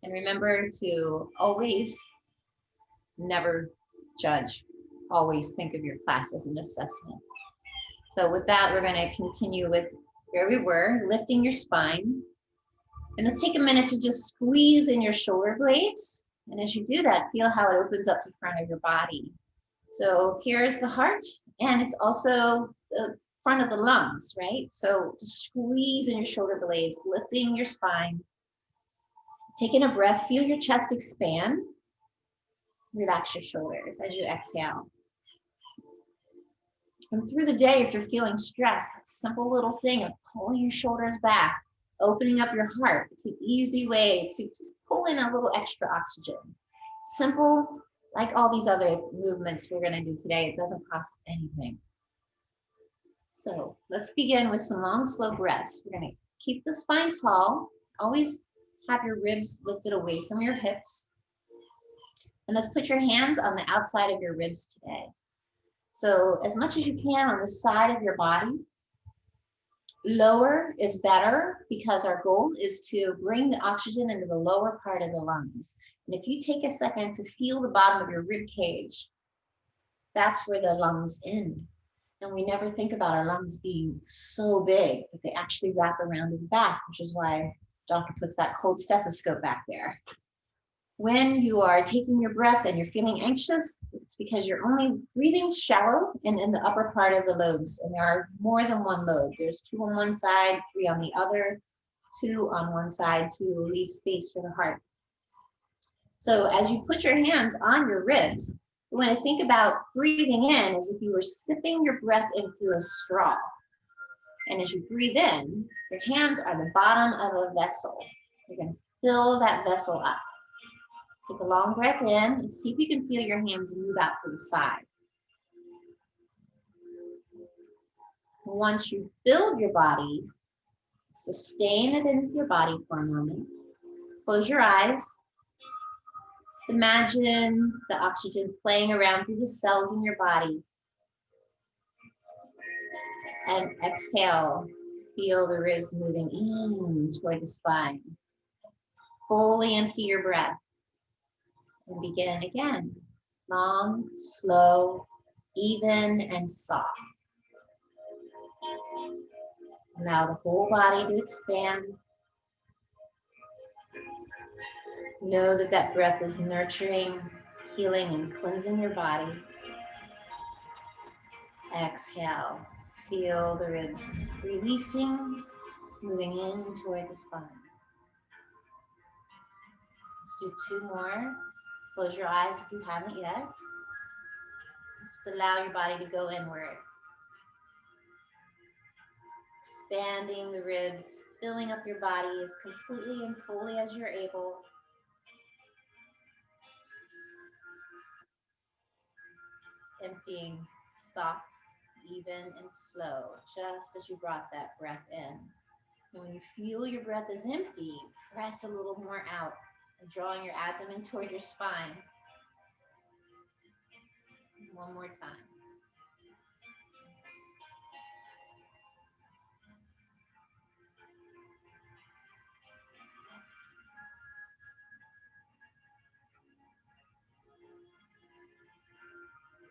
And remember to always never judge. Always think of your class as an assessment. So with that, we're going to continue with where we were, lifting your spine. And let's take a minute to just squeeze in your shoulder blades. And as you do that, feel how it opens up the front of your body. So here's the heart, and it's also the front of the lungs, right? So just squeeze in your shoulder blades, lifting your spine. Taking a breath, feel your chest expand. Relax your shoulders as you exhale. And through the day, if you're feeling stressed, that simple little thing of pulling your shoulders back, opening up your heart, it's an easy way to just pull in a little extra oxygen. Simple, like all these other movements we're going to do today, it doesn't cost anything. So let's begin with some long, slow breaths. We're going to keep the spine tall. Always have your ribs lifted away from your hips. And let's put your hands on the outside of your ribs today. So as much as you can on the side of your body. Lower is better because our goal is to bring the oxygen into the lower part of the lungs. And if you take a second to feel the bottom of your rib cage, that's where the lungs end. And we never think about our lungs being so big that they actually wrap around his back, which is why doctor puts that cold stethoscope back there. When you are taking your breath and you're feeling anxious, it's because you're only breathing shallow and in the upper part of the lobes. And there are more than one lobe. There's 2 on one side, 3 on the other, 2 on one side to leave space for the heart. So as you put your hands on your ribs, you want to think about breathing in as if you were sipping your breath in through a straw. And as you breathe in, your hands are the bottom of a vessel. You're going to fill that vessel up. Take a long breath in and see if you can feel your hands move out to the side. Once you build your body, sustain it in your body for a moment. Close your eyes. Just imagine the oxygen playing around through the cells in your body. And exhale. Feel the ribs moving in toward the spine. Fully empty your breath. And begin again. Long, slow, even, and soft. Allow the whole body to expand. Know that that breath is nurturing, healing, and cleansing your body. Exhale. Feel the ribs releasing, moving in toward the spine. Let's do 2 more. Close your eyes if you haven't yet. Just allow your body to go inward. Expanding the ribs, filling up your body as completely and fully as you're able. Emptying, soft, even, and slow, just as you brought that breath in. And when you feel your breath is empty, press a little more out, drawing your abdomen toward your spine. One more time.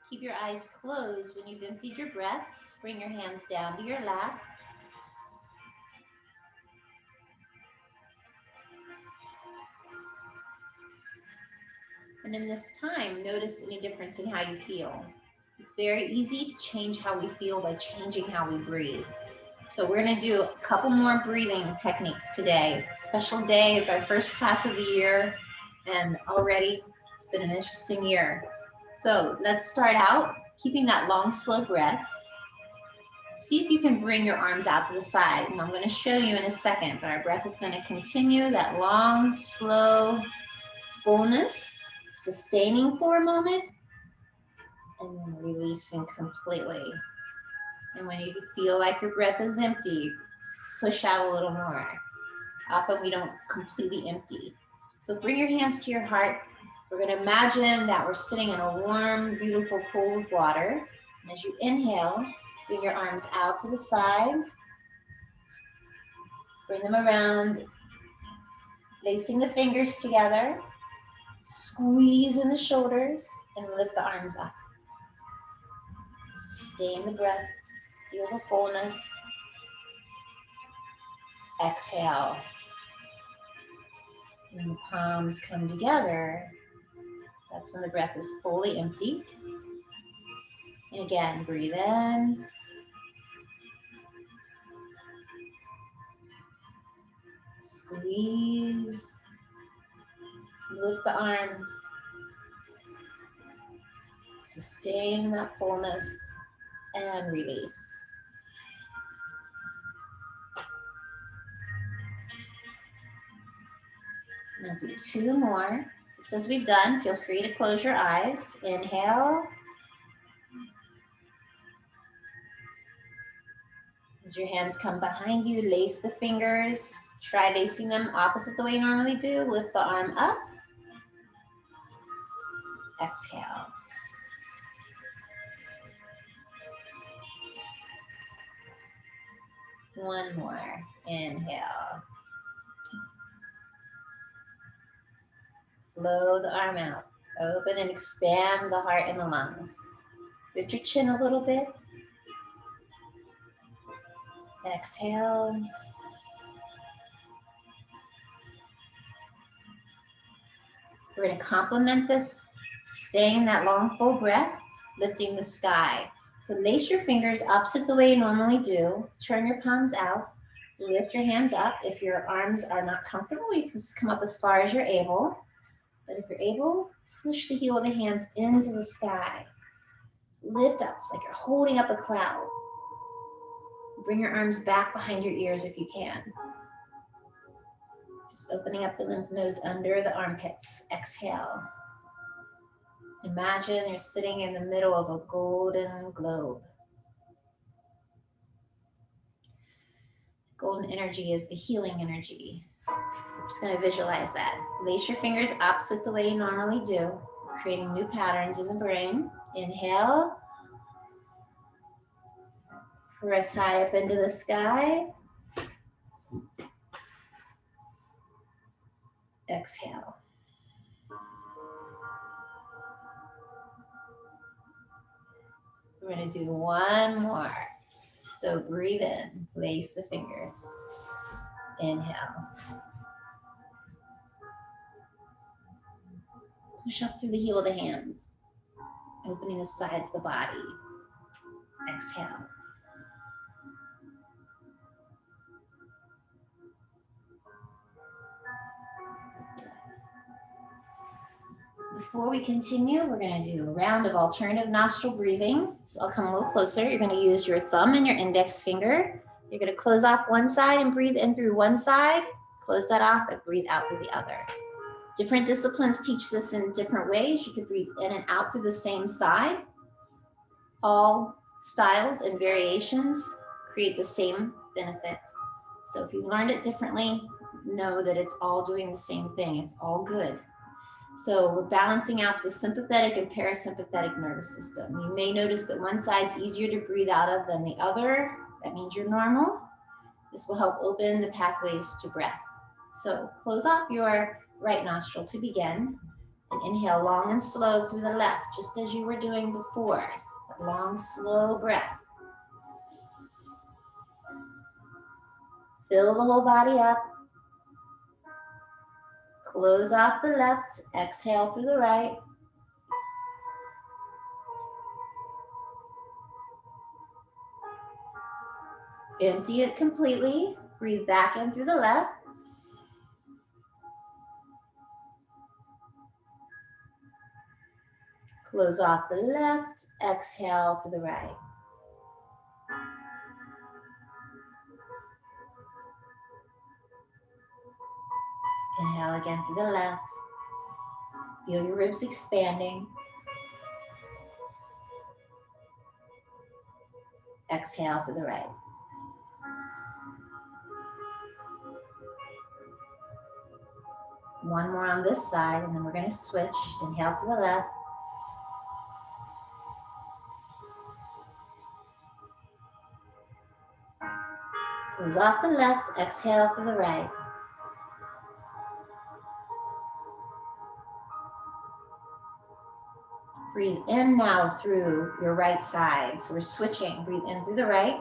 Keep your eyes closed when you've emptied your breath. Just bring your hands down to your lap. And in this time, notice any difference in how you feel. It's very easy to change how we feel by changing how we breathe. So we're going to do a couple more breathing techniques today. It's a special day. It's our first class of the year. And already it's been an interesting year. So let's start out keeping that long, slow breath. See if you can bring your arms out to the side. And I'm going to show you in a second, but our breath is going to continue that long, slow fullness, sustaining for a moment, and then releasing completely. And when you feel like your breath is empty, push out a little more. Often we don't completely empty. So bring your hands to your heart. We're going to imagine that we're sitting in a warm, beautiful pool of water. And as you inhale, bring your arms out to the side. Bring them around Placing the fingers together, squeeze in the shoulders, and lift the arms up. Stay in the breath, feel the fullness. Exhale. When the palms come together, that's when the breath is fully empty. And again, breathe in. Squeeze. Lift the arms. Sustain that fullness and release. Now do 2 more. Just as we've done, feel free to close your eyes. Inhale. As your hands come behind you, lace the fingers. Try lacing them opposite the way you normally do. Lift the arm up. Exhale. One more. Inhale. Blow the arm out. Open and expand the heart and the lungs. Lift your chin a little bit. Exhale. We're going to complement this, staying that long full breath, lifting the sky. So lace your fingers opposite the way you normally do. Turn your palms out. Lift your hands up. If your arms are not comfortable, you can just come up as far as you're able. But if you're able, push the heel of the hands into the sky. Lift up like you're holding up a cloud. Bring your arms back behind your ears if you can. Just opening up the lymph nodes under the armpits. Exhale. Imagine you're sitting in the middle of a golden globe. Golden energy is the healing energy. I'm just going to visualize that. Lace your fingers opposite the way you normally do, creating new patterns in the brain. Inhale. Press high up into the sky. Exhale. We're going to do one more. So breathe in, lace the fingers. Inhale. Push up through the heel of the hands, opening the sides of the body. Exhale. Before we continue, we're going to do a round of alternative nostril breathing. So I'll come a little closer. You're going to use your thumb and your index finger. You're going to close off one side and breathe in through one side. Close that off and breathe out through the other. Different disciplines teach this in different ways. You could breathe in and out through the same side. All styles and variations create the same benefit. So if you learned it differently, know that it's all doing the same thing. It's all good. So we're balancing out the sympathetic and parasympathetic nervous system. You may notice that one side's easier to breathe out of than the other. That means you're normal. This will help open the pathways to breath. So close off your right nostril to begin and inhale long and slow through the left, just as you were doing before. A long, slow breath. Fill the whole body up. Close off the left, exhale through the right. Empty it completely. Breathe back in through the left. Close off the left, exhale through the right. Inhale again through the left. Feel your ribs expanding. Exhale through the right. One more on this side, and then we're going to switch. Inhale through the left. Close off the left, exhale through the right. Breathe in now through your right side. So we're switching. Breathe in through the right.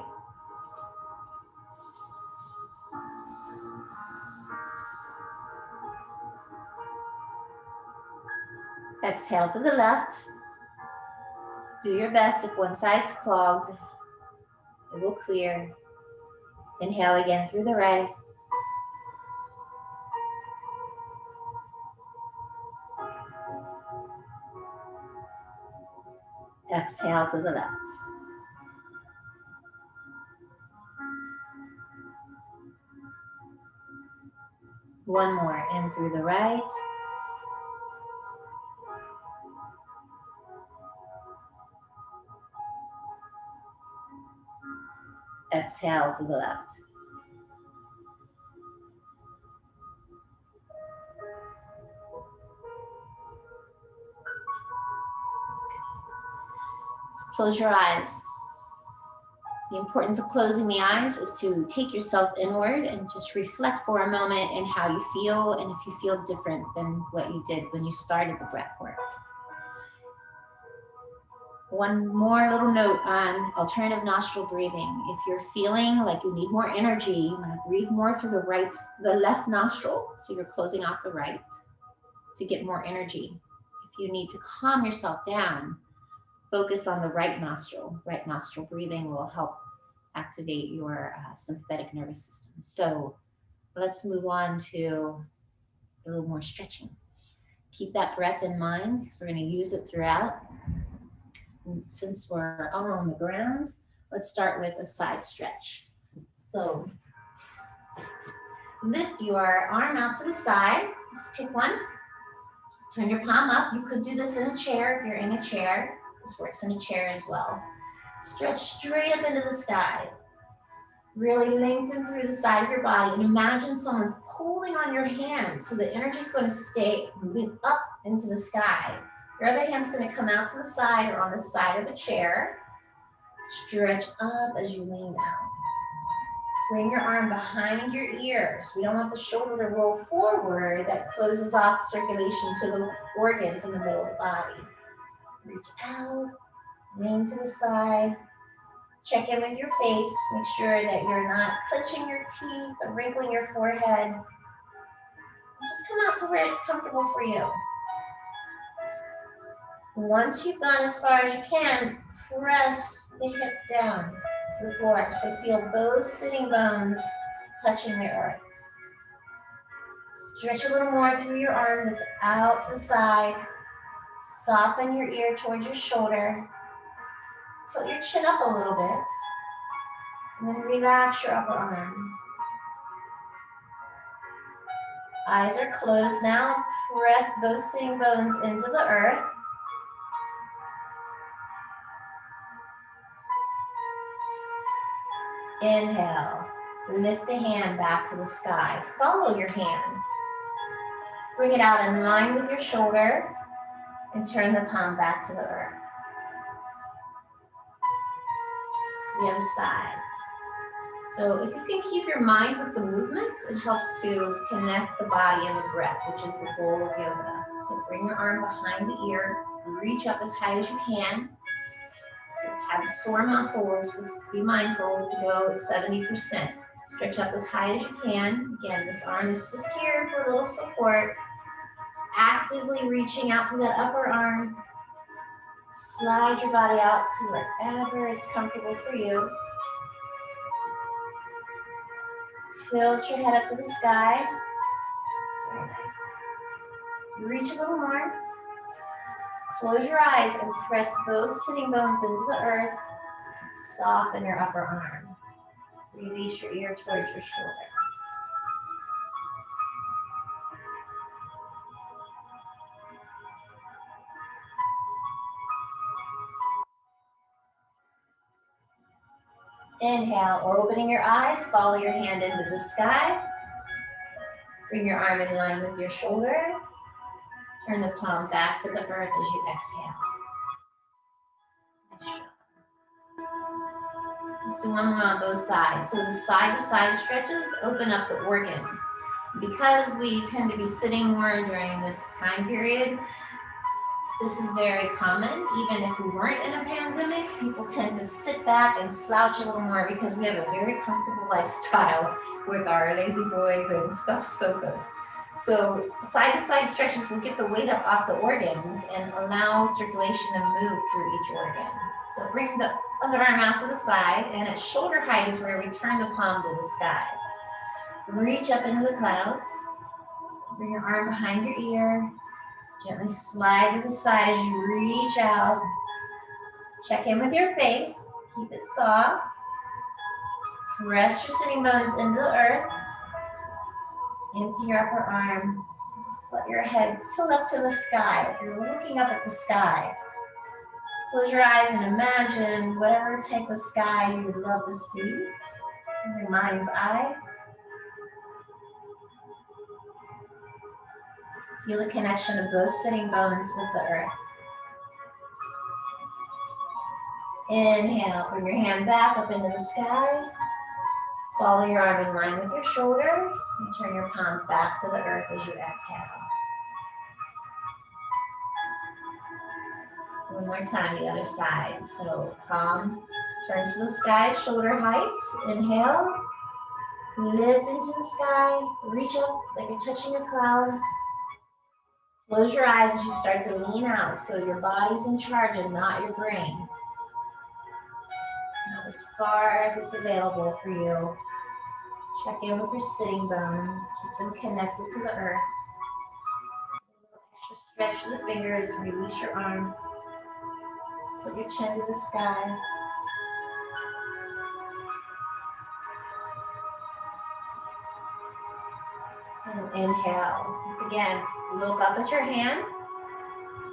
Exhale to the left. Do your best. If one side's clogged, it will clear. Inhale again through the right. Exhale to the left. One more, in through the right. Exhale to the left. Close your eyes. The importance of closing the eyes is to take yourself inward and just reflect for a moment in how you feel and if you feel different than what you did when you started the breath work. One more little note on alternative nostril breathing. If you're feeling like you need more energy, you want to breathe more through the left nostril, so you're closing off the right to get more energy. If you need to calm yourself down, focus on the right nostril. Right nostril breathing will help activate your sympathetic nervous system. So let's move on to a little more stretching. Keep that breath in mind because we're going to use it throughout. And since we're all on the ground, let's start with a side stretch. So lift your arm out to the side. Just pick one. Turn your palm up. You could do this in a chair if you're in a chair. This works in a chair as well. Stretch straight up into the sky. Really lengthen through the side of your body and imagine someone's pulling on your hand. So the energy is going to stay moving up into the sky. Your other hand's going to come out to the side or on the side of a chair. Stretch up as you lean down. Bring your arm behind your ears. We don't want the shoulder to roll forward. That closes off circulation to the organs in the middle of the body. Reach out, lean to the side. Check in with your face. Make sure that you're not clenching your teeth or wrinkling your forehead. Just come out to where it's comfortable for you. Once you've gone as far as you can, press the hip down to the floor. So feel both sitting bones touching the earth. Stretch a little more through your arm that's out to the side. Soften your ear towards your shoulder. Tilt your chin up a little bit. And then relax your upper arm. Eyes are closed now. Press both sitting bones into the earth. Inhale. Lift the hand back to the sky. Follow your hand. Bring it out in line with your shoulder and turn the palm back to the earth. To the other side. So if you can keep your mind with the movements, it helps to connect the body and the breath, which is the goal of yoga. So bring your arm behind the ear, reach up as high as you can. If you have sore muscles, just be mindful to go at 70%. Stretch up as high as you can. Again, this arm is just here for a little support. Actively reaching out through that upper arm. Slide your body out to wherever it's comfortable for you. Tilt your head up to the sky. Very nice. Reach a little more. Close your eyes and press both sitting bones into the earth. Soften your upper arm. Release your ear towards your shoulder. Inhale, opening your eyes, follow your hand into the sky. Bring your arm in line with your shoulder. Turn the palm back to the earth as you exhale. Nice job. Let's do one more on both sides. So the side-to-side stretches open up the organs. Because we tend to be sitting more during this time period, This is very common. Even if we weren't in a pandemic, people tend to sit back and slouch a little more because we have a very comfortable lifestyle with our lazy boys and stuffed sofas. So side-to-side stretches will get the weight up off the organs and allow circulation to move through each organ. So bring the other arm out to the side, and at shoulder height is where we turn the palm to the sky. Reach up into the clouds. Bring your arm behind your ear. Gently slide to the side as you reach out. Check in with your face. Keep it soft. Press your sitting bones into the earth. Empty your upper arm. Just let your head tilt up to the sky. If you're looking up at the sky, close your eyes and imagine whatever type of sky you would love to see in your mind's eye. Feel the connection of both sitting bones with the earth. Inhale, bring your hand back up into the sky. Follow your arm in line with your shoulder and turn your palm back to the earth as you exhale. One more time, the other side. So palm turns to the sky, shoulder height. Inhale, lift into the sky, reach up like you're touching a cloud. Close your eyes as you start to lean out so your body's in charge and not your brain. Now as far as it's available for you. Check in with your sitting bones, keep them connected to the earth. Extra stretch to the fingers, release your arm. Tilt your chin to the sky. And inhale. Once again, look up at your hand.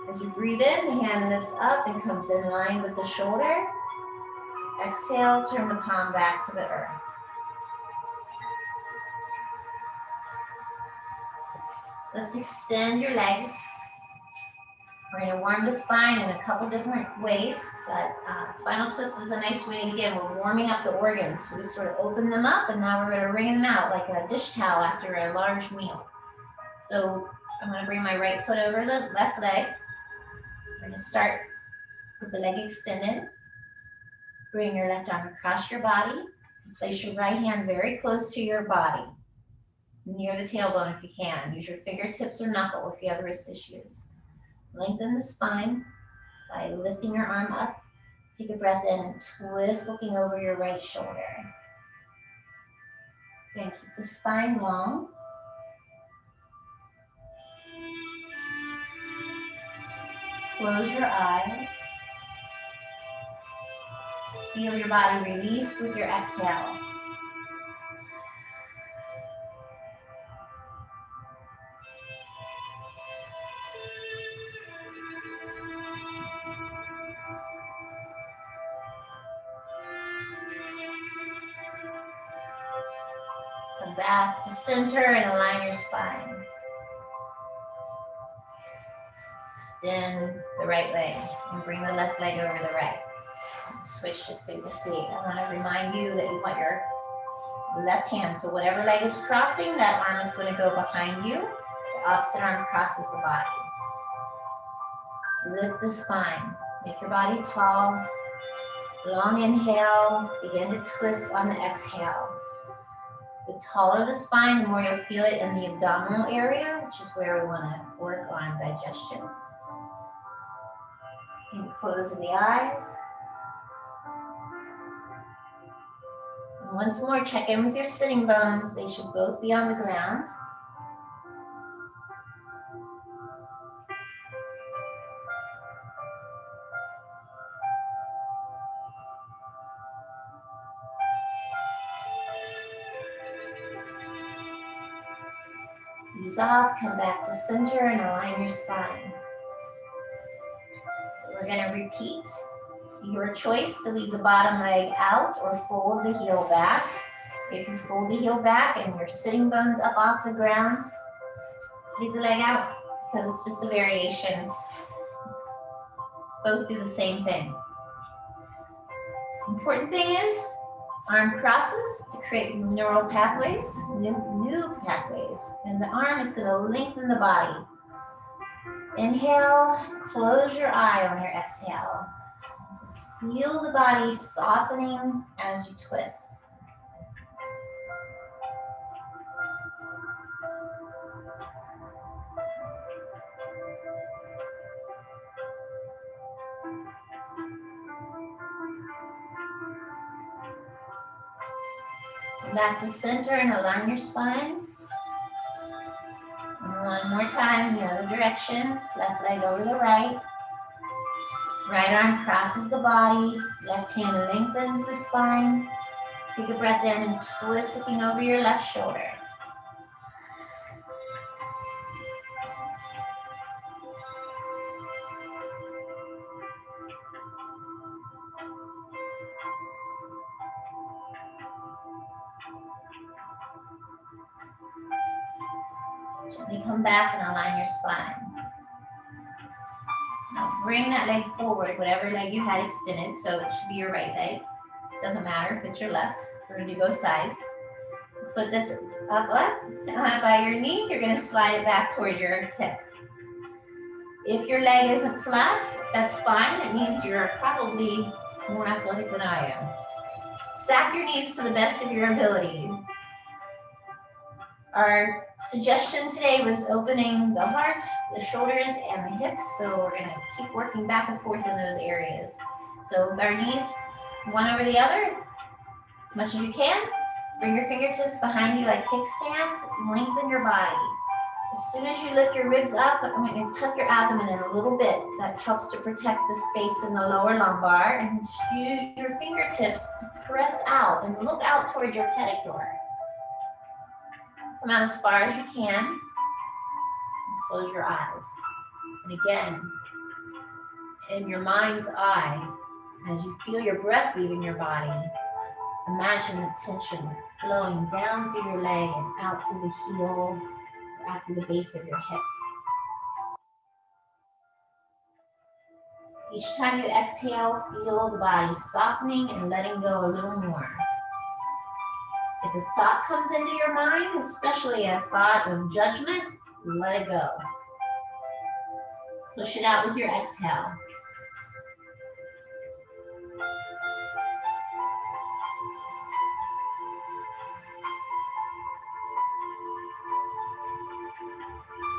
As you breathe in, the hand lifts up and comes in line with the shoulder. Exhale, turn the palm back to the earth. Let's extend your legs. We're going to warm the spine in a couple different ways, but spinal twist is a nice way. Again, we're warming up the organs. So we sort of open them up, and now we're going to wring them out like a dish towel after a large meal. So I'm going to bring my right foot over the left leg. We're going to start with the leg extended. Bring your left arm across your body. Place your right hand very close to your body, near the tailbone if you can. Use your fingertips or knuckle if you have wrist issues. Lengthen the spine by lifting your arm up. Take a breath in and twist, looking over your right shoulder. Again, keep the spine long. Close your eyes. Feel your body release with your exhale. Come back to center and align your spine. Extend the right leg and bring the left leg over the right. Switch just so you can see. I want to remind you that you want your left hand. So whatever leg is crossing, that arm is going to go behind you. The opposite arm crosses the body. Lift the spine. Make your body tall. Long inhale. Begin to twist on the exhale. The taller the spine, the more you'll feel it in the abdominal area, which is where we want to work on digestion. And closing the eyes. And once more, check in with your sitting bones. They should both be on the ground. Ease off, come back to center and align your spine. So we're going to repeat. Your choice to leave the bottom leg out or fold the heel back. If you fold the heel back and your sitting bones up off the ground, just leave the leg out because it's just a variation. Both do the same thing. Important thing is arm crosses to create neural pathways, new pathways. And the arm is going to lengthen the body. Inhale, close your eye on your exhale. Just feel the body softening as you twist. Come back to center and align your spine. And one more time, the other direction. Left leg over the right. Right arm crosses the body. Left hand lengthens the spine. Take a breath in and twist, looking over your left shoulder. Gently come back and align your spine. Now bring that leg forward, whatever leg you had extended, so it should be your right leg. Doesn't matter if it's your left. We're gonna do both sides. Foot that's up by your knee, you're gonna slide it back toward your hip. If your leg isn't flat, that's fine. It means you're probably more athletic than I am. Stack your knees to the best of your ability. Our suggestion today was opening the heart, the shoulders, and the hips. So we're gonna keep working back and forth in those areas. So with our knees, one over the other, as much as you can. Bring your fingertips behind you like kickstands, lengthen your body. As soon as you lift your ribs up, I'm going to tuck your abdomen in a little bit. That helps to protect the space in the lower lumbar. And just use your fingertips to press out and look out towards your pectoral. Come out as far as you can. And close your eyes. And again, in your mind's eye, as you feel your breath leaving your body, imagine the tension flowing down through your leg and out through the heel, or out through the base of your hip. Each time you exhale, feel the body softening and letting go a little more. If a thought comes into your mind, especially a thought of judgment, let it go. Push it out with your exhale.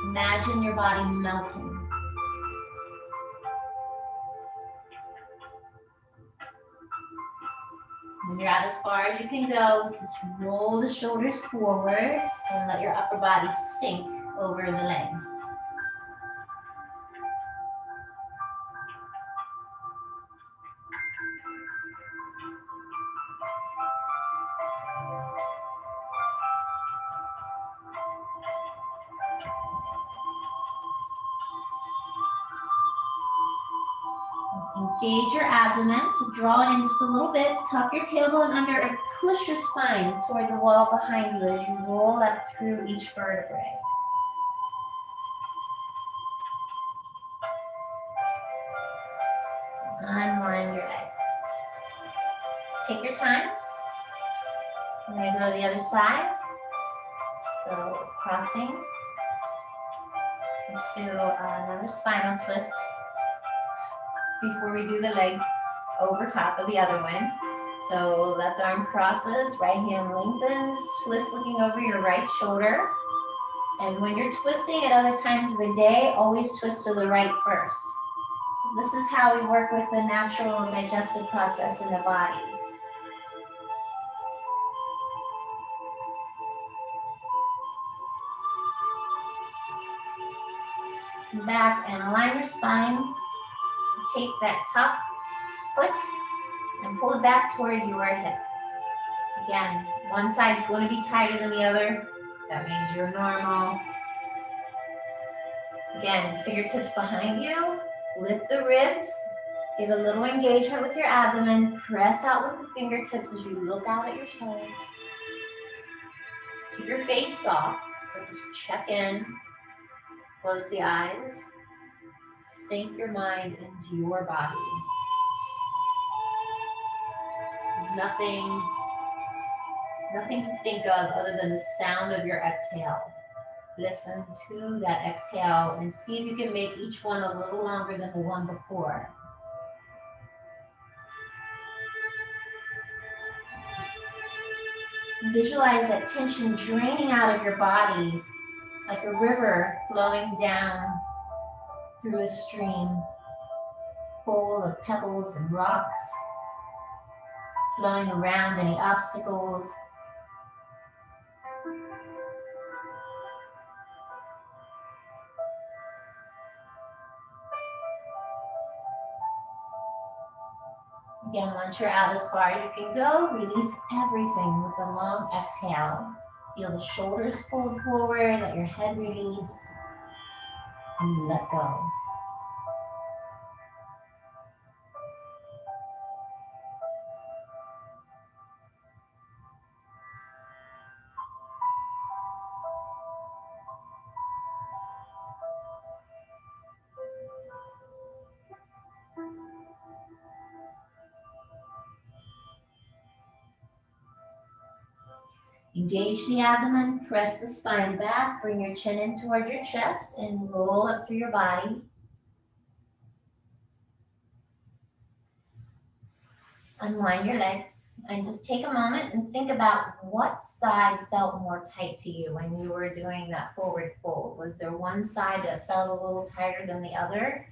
Imagine your body melting. When you're out as far as you can go, just roll the shoulders forward and let your upper body sink over the leg. Engage your abdomen, so draw it in just a little bit, tuck your tailbone under and push your spine toward the wall behind you as you roll up through each vertebrae. Unwind your legs. Take your time. I'm going to go to the other side. So crossing. Let's do another spinal twist before we do the leg over top of the other one. So left arm crosses, right hand lengthens, twist looking over your right shoulder. And when you're twisting at other times of the day, always twist to the right first. This is how we work with the natural digestive process in the body. Back and align your spine. Take that top foot and pull it back toward your hip. Again, one side's going to be tighter than the other. That means you're normal. Again, fingertips behind you. Lift the ribs. Give a little engagement with your abdomen. Press out with the fingertips as you look out at your toes. Keep your face soft. So just check in. Close the eyes. Sink your mind into your body. There's nothing to think of other than the sound of your exhale. Listen to that exhale and see if you can make each one a little longer than the one before. Visualize that tension draining out of your body like a river flowing down through a stream full of pebbles and rocks, flowing around any obstacles. Again, once you're out as far as you can go, release everything with a long exhale. Feel the shoulders fold forward, let your head release, and let go. Engage the abdomen, press the spine back, bring your chin in toward your chest, and roll up through your body. Unwind your legs, and just take a moment and think about what side felt more tight to you when you were doing that forward fold. Was there one side that felt a little tighter than the other?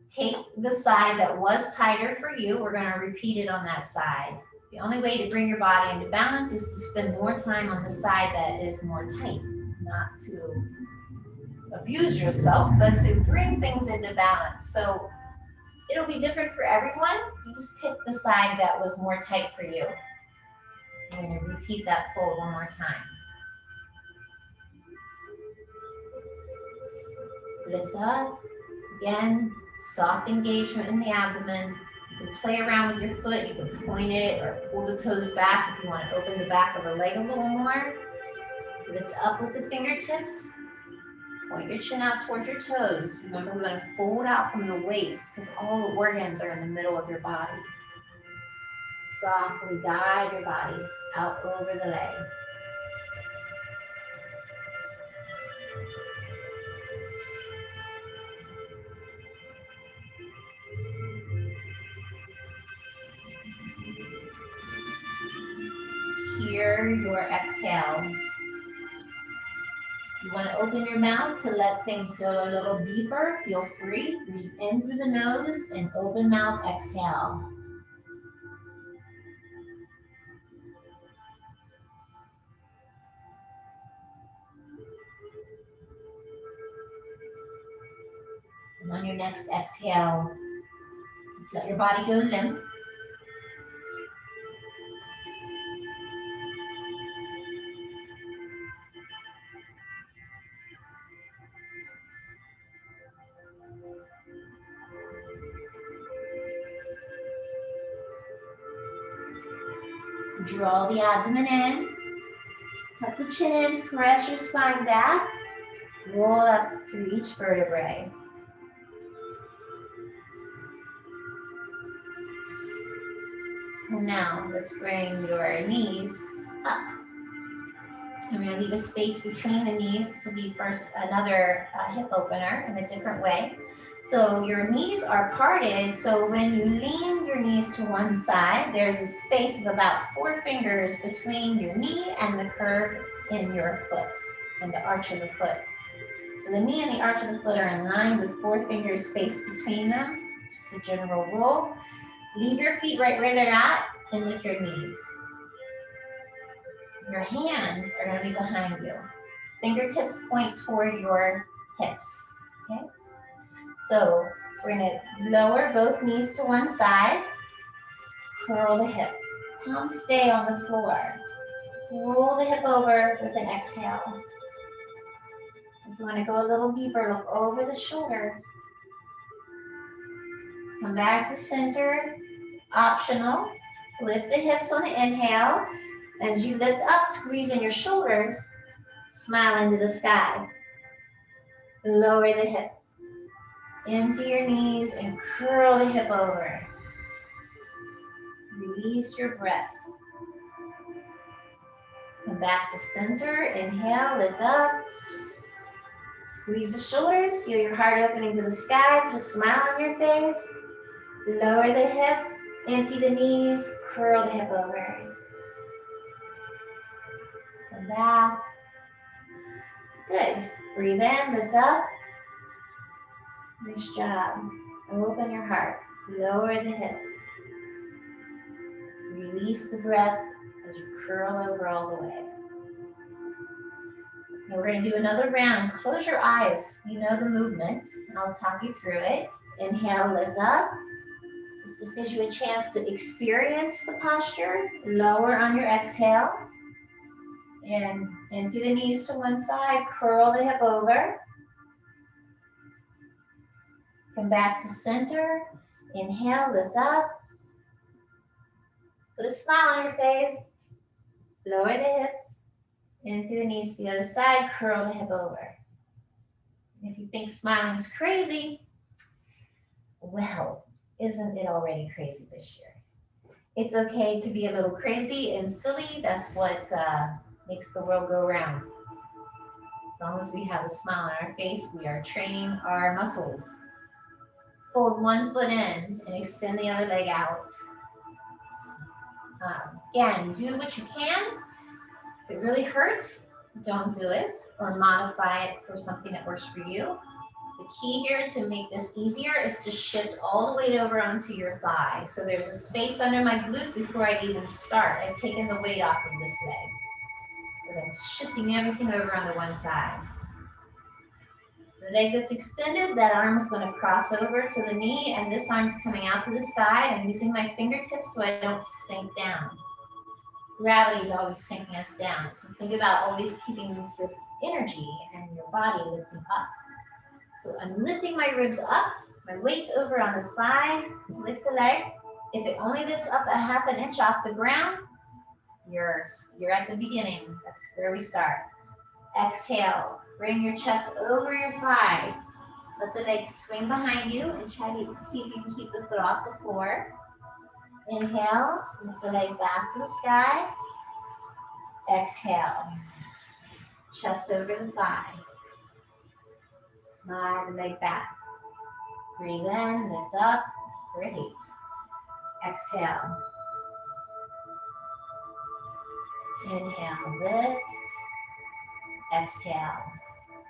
Take the side that was tighter for you. We're going to repeat it on that side. The only way to bring your body into balance is to spend more time on the side that is more tight, not to abuse yourself, but to bring things into balance. So it'll be different for everyone. You just pick the side that was more tight for you. I'm going to repeat that fold one more time. Lift up. Again, soft engagement in the abdomen. You can play around with your foot. You can point it or pull the toes back if you want to open the back of the leg a little more. Lift up with the fingertips. Point your chin out towards your toes. Remember, we're going to fold out from the waist because all the organs are in the middle of your body. Softly guide your body out over the leg. Hear your exhale. You want to open your mouth to let things go a little deeper. Feel free. Breathe in through the nose and open mouth, exhale. And on your next exhale, just let your body go limp. Draw the abdomen in, tuck the chin in, press your spine back, roll up through each vertebrae. And now let's bring your knees up. I'm going to leave a space between the knees. This will be first another hip opener in a different way. So your knees are parted, so when you lean your knees to one side, there's a space of about 4 fingers between your knee and the curve in your foot, and the arch of the foot. So the knee and the arch of the foot are in line with 4 fingers space between them. It's just a general rule. Leave your feet right where they're at and lift your knees. Your hands are going to be behind you. Fingertips point toward your hips, okay? So we're going to lower both knees to one side, curl the hip. Palms stay on the floor. Roll the hip over with an exhale. If you want to go a little deeper, look over the shoulder. Come back to center, optional. Lift the hips on the inhale. As you lift up, squeeze in your shoulders, smile into the sky. Lower the hips. Empty your knees and curl the hip over. Release your breath. Come back to center, inhale, lift up. Squeeze the shoulders, feel your heart opening to the sky, put a smile on your face. Lower the hip, empty the knees, curl the hip over. Come back. Good. Breathe in, lift up. Nice job. Open your heart. Lower the hips. Release the breath as you curl over all the way. Now we're going to do another round. Close your eyes. You know the movement. I'll talk you through it. Inhale, lift up. This just gives you a chance to experience the posture. Lower on your exhale. And empty the knees to one side. Curl the hip over. Come back to center. Inhale, lift up. Put a smile on your face. Lower the hips. Into the knees to the other side. Curl the hip over. If you think smiling is crazy, well, isn't it already crazy this year? It's okay to be a little crazy and silly. That's what makes the world go round. As long as we have a smile on our face, we are training our muscles. Fold one foot in and extend the other leg out. Again, do what you can. If it really hurts, don't do it, or modify it for something that works for you. The key here to make this easier is to shift all the weight over onto your thigh. So there's a space under my glute before I even start. I've taken the weight off of this leg because I'm shifting everything over onto one side. The leg that's extended, that arm is going to cross over to the knee, and this arm's coming out to the side. I'm using my fingertips so I don't sink down. Gravity is always sinking us down, so think about always keeping your energy and your body lifting up. So I'm lifting my ribs up, my weight's over on the thigh, lift the leg. If it only lifts up a half an inch off the ground, you're at the beginning. That's where we start. Exhale. Bring your chest over your thigh. Let the leg swing behind you and try to see if you can keep the foot off the floor. Inhale, lift the leg back to the sky. Exhale. Chest over the thigh. Slide the leg back. Breathe in, lift up. Great. Exhale. Inhale, lift. Exhale.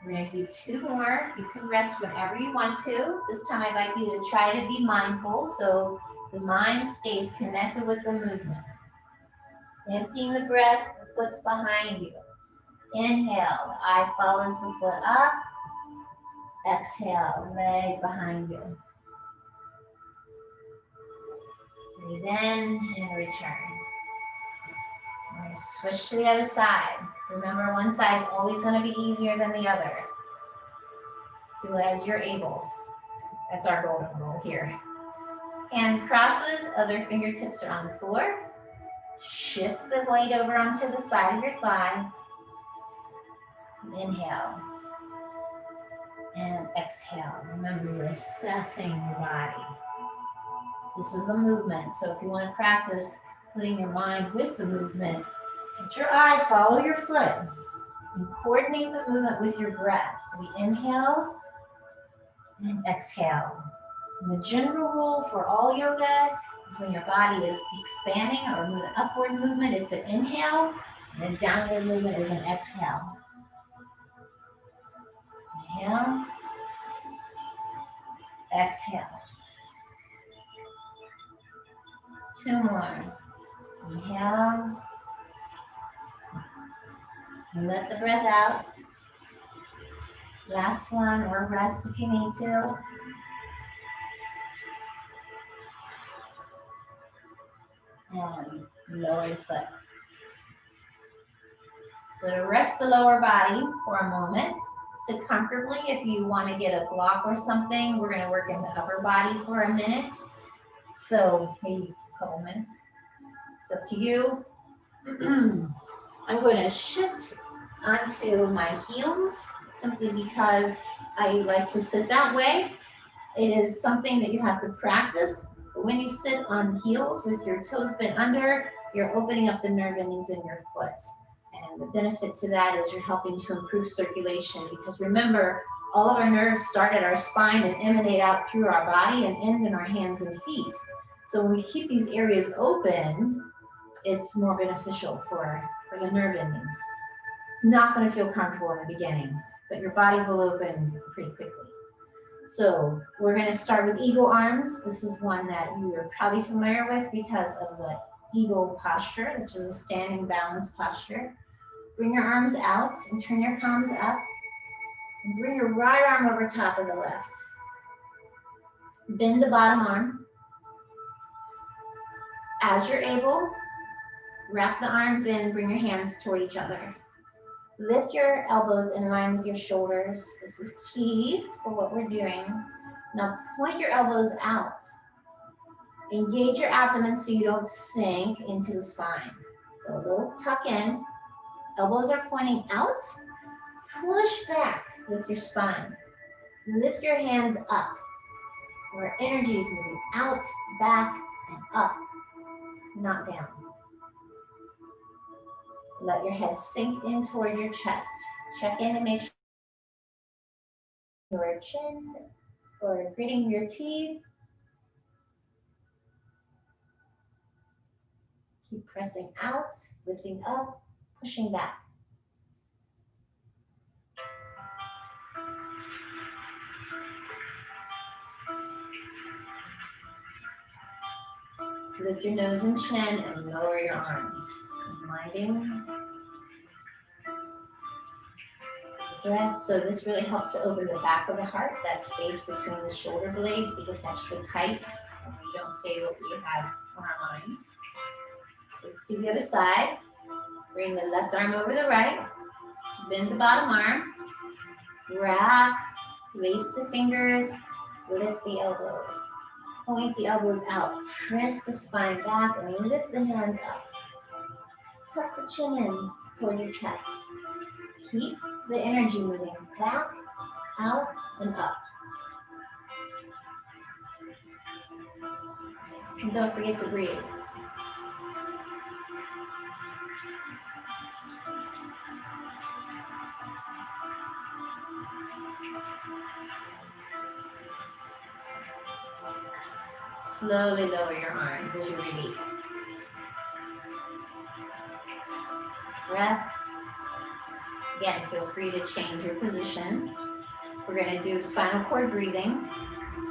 We're going to do two more. You can rest whenever you want to. This time I'd like you to try to be mindful so the mind stays connected with the movement. Emptying the breath, the foot's behind you. Inhale, eye follows the foot up. Exhale, leg behind you. Breathe in and return. We're going to switch to the other side. Remember, one side's always going to be easier than the other. Do as you're able. That's our golden rule here. Hand crosses, other fingertips are on the floor. Shift the weight over onto the side of your thigh. Inhale. And exhale. Remember, you're assessing your body. This is the movement. So if you want to practice putting your mind with the movement, let your eye follow your foot and coordinate the movement with your breath. So we inhale and exhale. And the general rule for all yoga is when your body is expanding or moving upward movement, it's an inhale, and downward movement is an exhale. Inhale, exhale. Two more. Inhale. And let the breath out. Last one, or rest if you need to. And lower your foot. So to rest the lower body for a moment, sit comfortably. If you want to get a block or something, we're going to work in the upper body for a minute. So maybe a couple minutes. It's up to you. I'm going to shift onto my heels simply because I like to sit that way. It is something that you have to practice. But when you sit on heels with your toes bent under, you're opening up the nerve endings in your foot. And the benefit to that is you're helping to improve circulation, because remember, all of our nerves start at our spine and emanate out through our body and end in our hands and feet. So when we keep these areas open, it's more beneficial for the nerve endings. It's not going to feel comfortable in the beginning, but your body will open pretty quickly. So we're going to start with eagle arms. This is one that you are probably familiar with because of the eagle posture, which is a standing balance posture. Bring your arms out and turn your palms up. And bring your right arm over top of the left. Bend the bottom arm. As you're able, wrap the arms in, bring your hands toward each other. Lift your elbows in line with your shoulders. This is key for what we're doing. Now point your elbows out. Engage your abdomen so you don't sink into the spine. So a little tuck in. Elbows are pointing out. Push back with your spine. Lift your hands up. So our energy is moving out, back, and up, not down. Let your head sink in toward your chest. Check in and make sure your chin or gritting your teeth. Keep pressing out, lifting up, pushing back. Lift your nose and chin and lower your arms. Minding the breath. So this really helps to open the back of the heart, that space between the shoulder blades. It gets extra tight and we don't say what we have on our minds. Let's do the other side. Bring the left arm over the right. Bend the bottom arm. Wrap. Lace the fingers. Lift the elbows. Point the elbows out. Press the spine back and lift the hands up. Tuck the chin in toward your chest. Keep the energy moving back, out, and up. And don't forget to breathe. Slowly lower your arms as you release. Breath. Again, feel free to change your position. We're going to do spinal cord breathing.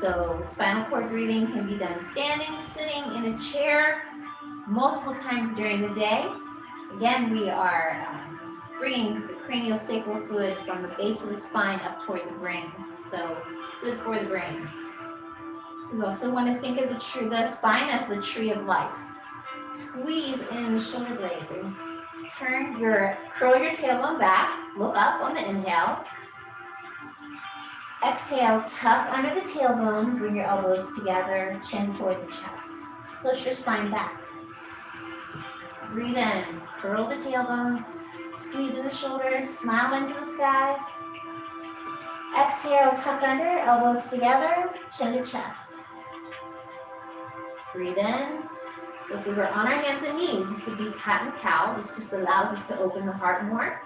So spinal cord breathing can be done standing, sitting, in a chair, multiple times during the day. Again, we are bringing the craniosacral fluid from the base of the spine up toward the brain. So it's good for the brain. We also want to think of the spine as the tree of life. Squeeze in the shoulder blades and curl your tailbone back. Look up on the inhale. Exhale, tuck under the tailbone. Bring your elbows together, chin toward the chest. Push your spine back. Breathe in, curl the tailbone. Squeeze in the shoulders, smile into the sky. Exhale, tuck under, elbows together, chin to chest. Breathe in. So if we were on our hands and knees, this would be cat and cow. This just allows us to open the heart more.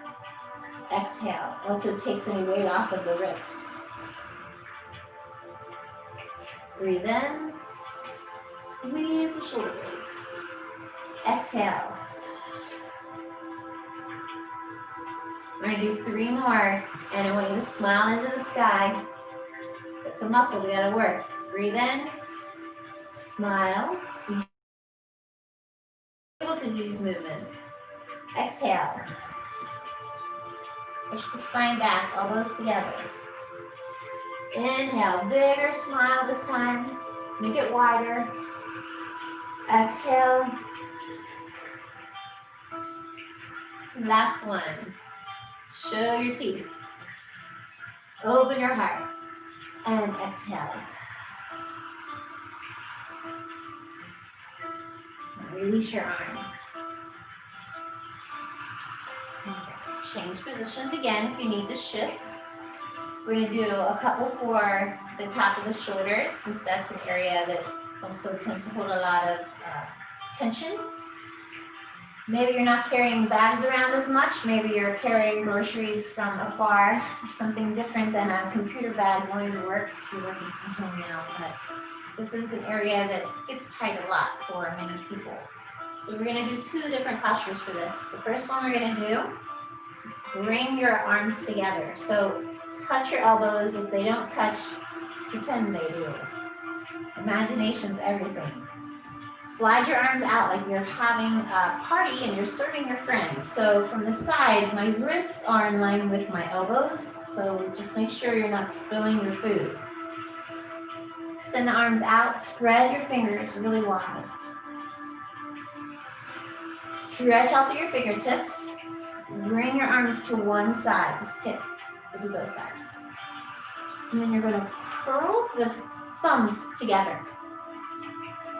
Exhale. Also takes any weight off of the wrist. Breathe in. Squeeze the shoulder blades. Exhale. We're going to do 3 more. And I want you to smile into the sky. It's a muscle we got to work. Breathe in. Smile. Able to do these movements. Exhale. Push the spine back, elbows together. Inhale, bigger smile this time. Make it wider. Exhale. Last one. Show your teeth. Open your heart. And exhale. Release your arms. Change positions again if you need to shift. We're going to do a couple for the top of the shoulders, since that's an area that also tends to hold a lot of tension. Maybe you're not carrying bags around as much. Maybe you're carrying groceries from afar or something different than a computer bag going to work if you're working from home now. But this is an area that gets tight a lot for many people. So we're going to do 2 different postures for this. The first one we're going to do is bring your arms together. So touch your elbows. If they don't touch, pretend they do. Imagination's everything. Slide your arms out like you're having a party and you're serving your friends. So from the side, my wrists are in line with my elbows. So just make sure you're not spilling your food. Extend the arms out, spread your fingers really wide. Stretch out through your fingertips. Bring your arms to one side, just pick, do both sides. And then you're gonna curl the thumbs together.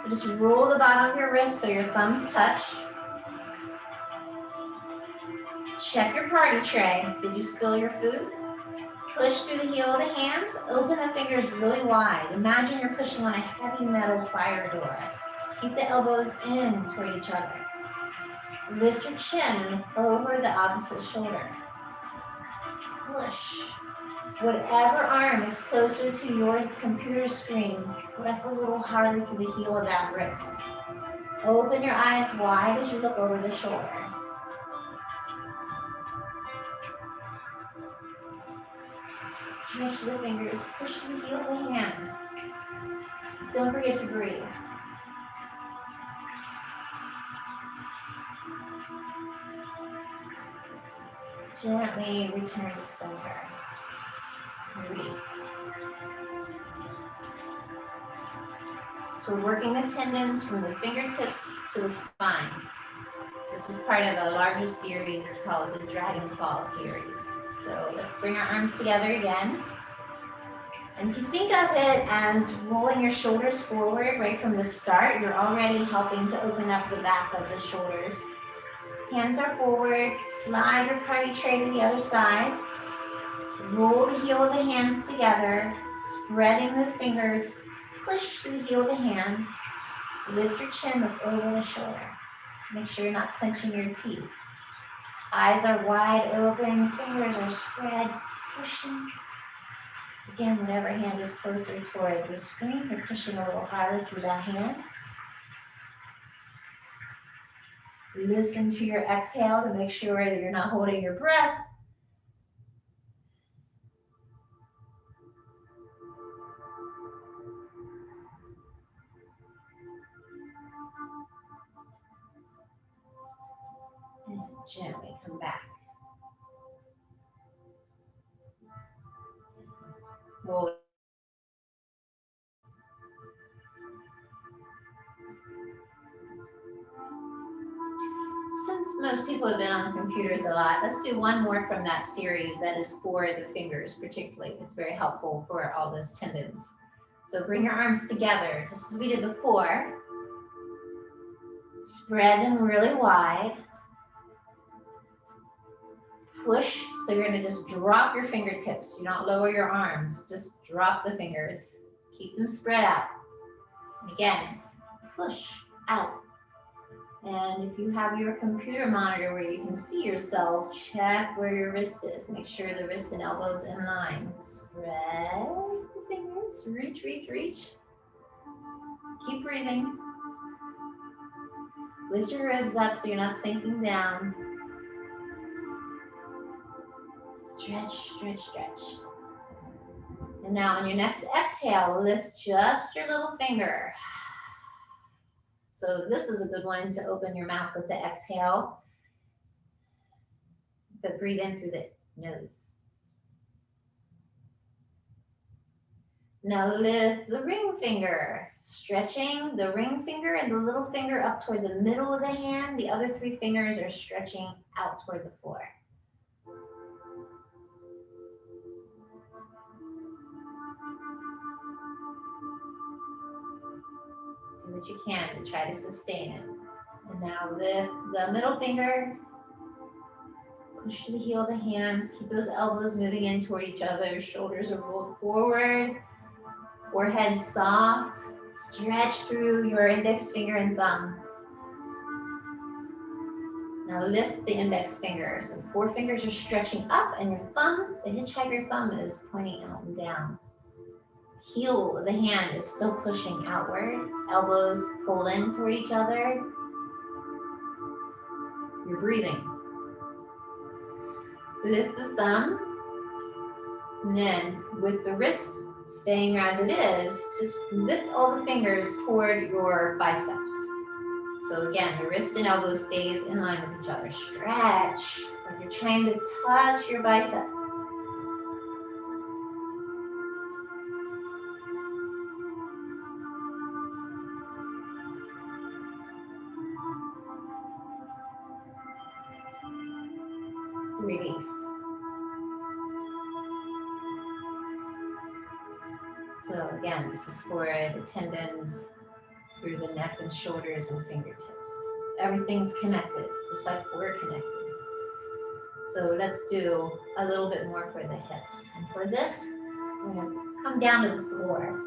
So just roll the bottom of your wrist so your thumbs touch. Check your party tray. Did you spill your food? Push through the heel of the hands. Open the fingers really wide. Imagine you're pushing on a heavy metal fire door. Keep the elbows in toward each other. Lift your chin over the opposite shoulder. Push. Whatever arm is closer to your computer screen, press a little harder through the heel of that wrist. Open your eyes wide as you look over the shoulder. Stretch the fingers, push the heel of the hand. Don't forget to breathe. Gently return to center. Release. So we're working the tendons from the fingertips to the spine. This is part of a larger series called the Dragon Claw series. So let's bring our arms together again. And if you think of it as rolling your shoulders forward right from the start, you're already helping to open up the back of the shoulders. Hands are forward, slide your party tray to the other side. Roll the heel of the hands together, spreading the fingers, push through the heel of the hands. Lift your chin, look over the shoulder. Make sure you're not clenching your teeth. Eyes are wide open, fingers are spread, pushing. Again, whatever hand is closer toward the screen, you're pushing a little harder through that hand. Listen to your exhale to make sure that you're not holding your breath. And gently come back. Roll. Since most people have been on the computers a lot, let's do one more from that series that is for the fingers particularly. It's very helpful for all those tendons. So bring your arms together, just as we did before. Spread them really wide. Push, so you're gonna just drop your fingertips. Do not lower your arms, just drop the fingers. Keep them spread out. And again, push out. And if you have your computer monitor where you can see yourself, check where your wrist is. Make sure the wrist and elbows in line. Spread the fingers, reach, reach, reach. Keep breathing. Lift your ribs up so you're not sinking down. Stretch, stretch, stretch. And now on your next exhale, lift just your little finger. So this is a good one to open your mouth with the exhale, but breathe in through the nose. Now lift the ring finger, stretching the ring finger and the little finger up toward the middle of the hand. The other 3 fingers are stretching out toward the floor. Do what you can to try to sustain it. And now lift the middle finger, push the heel of the hands, keep those elbows moving in toward each other, shoulders are rolled forward, forehead soft, stretch through your index finger and thumb. Now lift the index finger. So 4 fingers are stretching up and your thumb, the hitch of your thumb is pointing out and down. Heel of the hand is still pushing outward. Elbows pull in toward each other. You're breathing. Lift the thumb. And then with the wrist staying as it is, just lift all the fingers toward your biceps. So again, the wrist and elbow stays in line with each other. Stretch, like you're trying to touch your bicep. Release. So again, this is for the tendons through the neck and shoulders and fingertips. Everything's connected, just like we're connected. So let's do a little bit more for the hips. And for this, we're going to come down to the floor.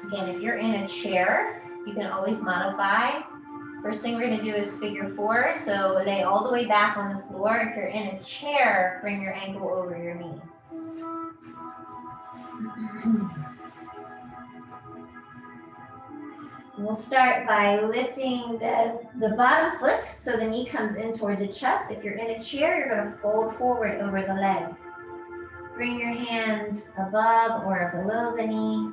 Again, if you're in a chair, you can always modify. First thing we're going to do is figure 4. So lay all the way back on the floor. If you're in a chair, bring your ankle over your knee. We'll start by lifting the bottom foot so the knee comes in toward the chest. If you're in a chair, you're going to fold forward over the leg. Bring your hand above or below the knee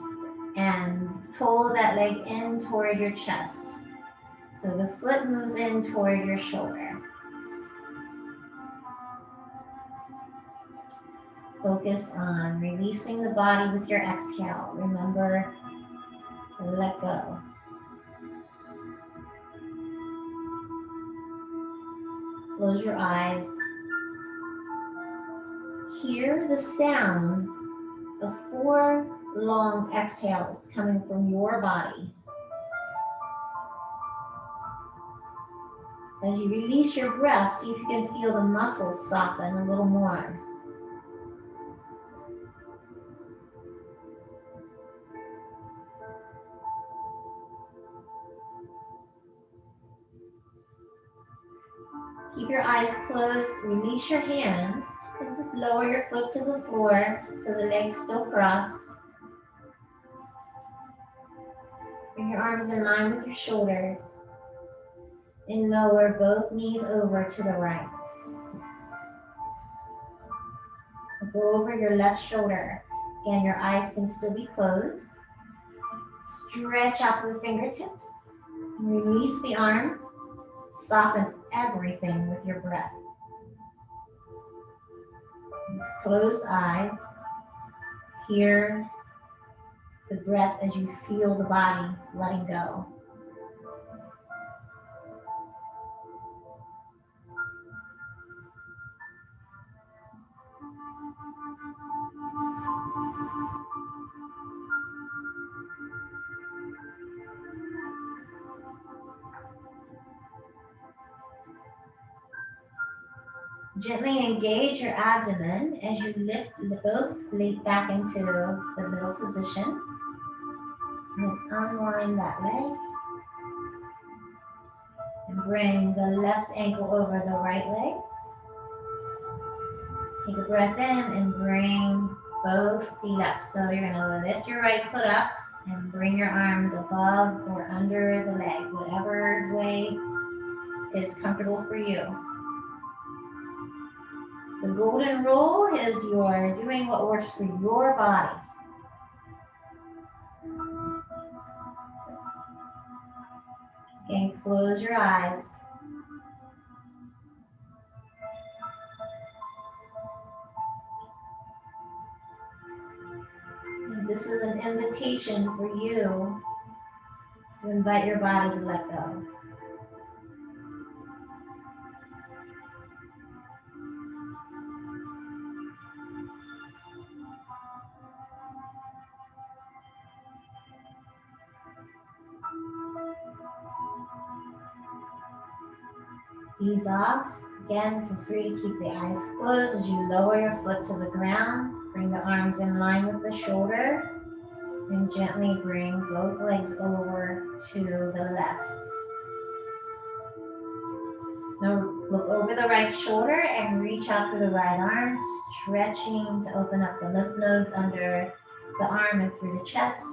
and pull that leg in toward your chest. So the foot moves in toward your shoulder. Focus on releasing the body with your exhale. Remember, let go. Close your eyes. Hear the sound of 4 long exhales coming from your body. As you release your breath, see if you can feel the muscles soften a little more. Keep your eyes closed, release your hands, and just lower your foot to the floor so the legs still crossed. Bring your arms in line with your shoulders. And lower both knees over to the right. Go over your left shoulder. Again, your eyes can still be closed. Stretch out to the fingertips. Release the arm. Soften everything with your breath. With closed eyes, hear the breath as you feel the body letting go. Gently engage your abdomen as you lift both feet back into the middle position. And unwind that leg. And bring the left ankle over the right leg. Take a breath in and bring both feet up. So you're going to lift your right foot up and bring your arms above or under the leg, whatever way is comfortable for you. The golden rule is you're doing what works for your body. Again, close your eyes. And this is an invitation for you to invite your body to let go. Ease off. Again, feel free to keep the eyes closed as you lower your foot to the ground. Bring the arms in line with the shoulder. And gently bring both legs over to the left. Now look over the right shoulder and reach out through the right arm, stretching to open up the lymph nodes under the arm and through the chest.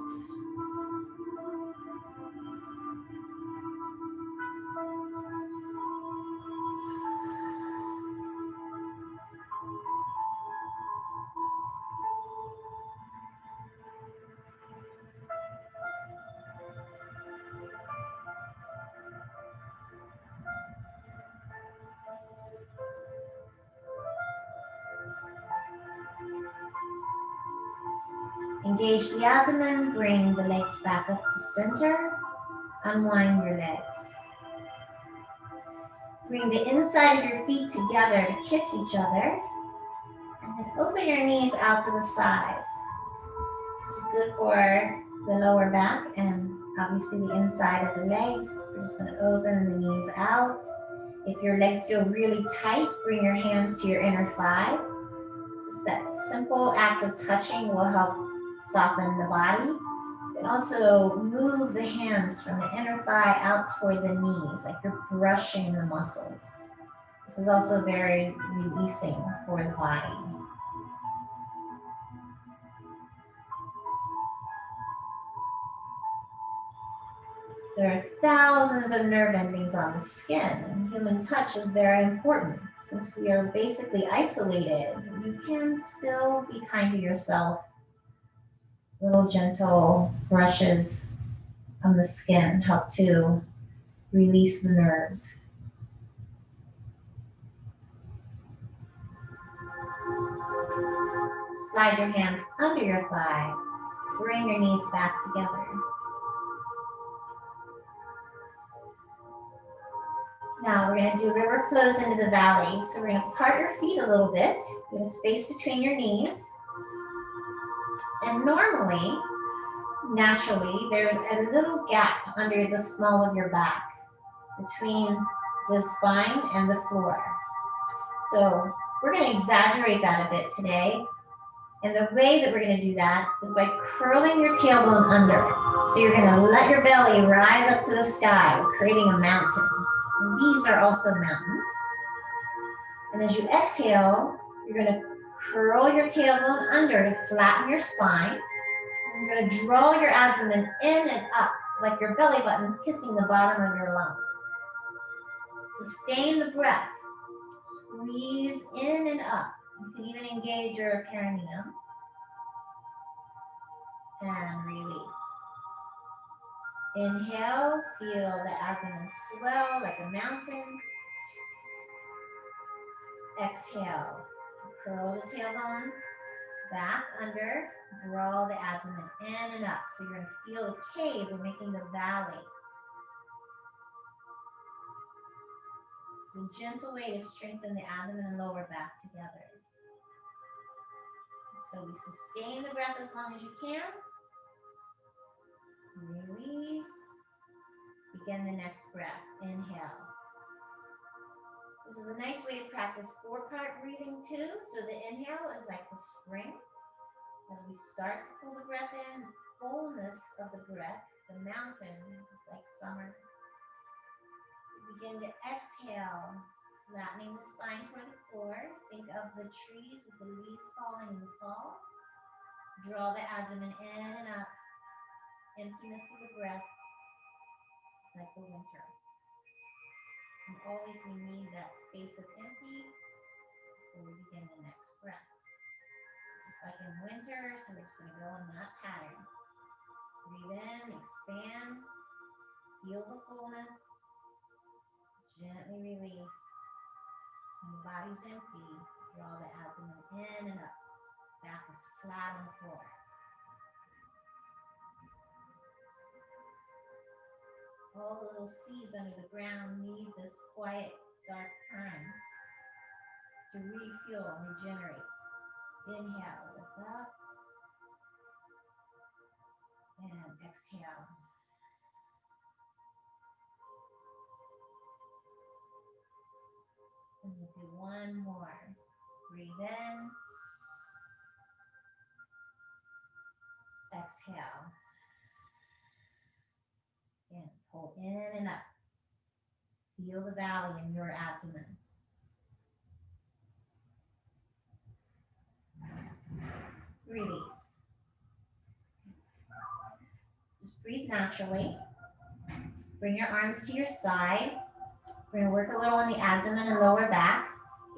Engage the abdomen, bring the legs back up to center, unwind your legs. Bring the inside of your feet together to kiss each other, and then open your knees out to the side. This is good for the lower back and obviously the inside of the legs. We're just going to open the knees out. If your legs feel really tight, bring your hands to your inner thigh. Just that simple act of touching will help soften the body. You can also move the hands from the inner thigh out toward the knees, like you're brushing the muscles. This is also very releasing for the body. There are thousands of nerve endings on the skin, and human touch is very important. Since we are basically isolated, you can still be kind to yourself. Little gentle brushes on the skin help to release the nerves. Slide your hands under your thighs. Bring your knees back together. Now we're going to do river flows into the valley. So we're going to part your feet a little bit. Get a space between your knees. And normally, naturally, there's a little gap under the small of your back between the spine and the floor. So we're going to exaggerate that a bit today. And the way that we're going to do that is by curling your tailbone under. So you're going to let your belly rise up to the sky, creating a mountain. And these are also mountains. And as you exhale, you're going to curl your tailbone under to flatten your spine. And you're going to draw your abdomen in and up, like your belly button's kissing the bottom of your lungs. Sustain the breath. Squeeze in and up. You can even engage your perineum. And release. Inhale, feel the abdomen swell like a mountain. Exhale, curl the tailbone back under, draw the abdomen in and up. So you're going to feel a cave, we're making the valley. It's a gentle way to strengthen the abdomen and lower back together. So we sustain the breath as long as you can. Release. Begin the next breath. Inhale. This is a nice way to practice 4-part breathing too. So the inhale is like the spring. As we start to pull the breath in, fullness of the breath, the mountain is like summer. Begin to exhale, flattening the spine toward the floor. Think of the trees with the leaves falling in the fall. Draw the abdomen in and up. Emptiness of the breath. It's like the winter. And always we need that space of empty before we begin the next breath. Just like in winter, so we're just going to go in that pattern. Breathe in, expand, feel the fullness, gently release. When the body's empty, draw the abdomen in and up. Back is flat on the floor. All the little seeds under the ground need this quiet, dark time to refuel and regenerate. Inhale, lift up. And exhale. And we'll do one more. Breathe in. Exhale. And pull in and up. Feel the valley in your abdomen. Release. Just breathe naturally. Bring your arms to your side. We're going to work a little on the abdomen and lower back.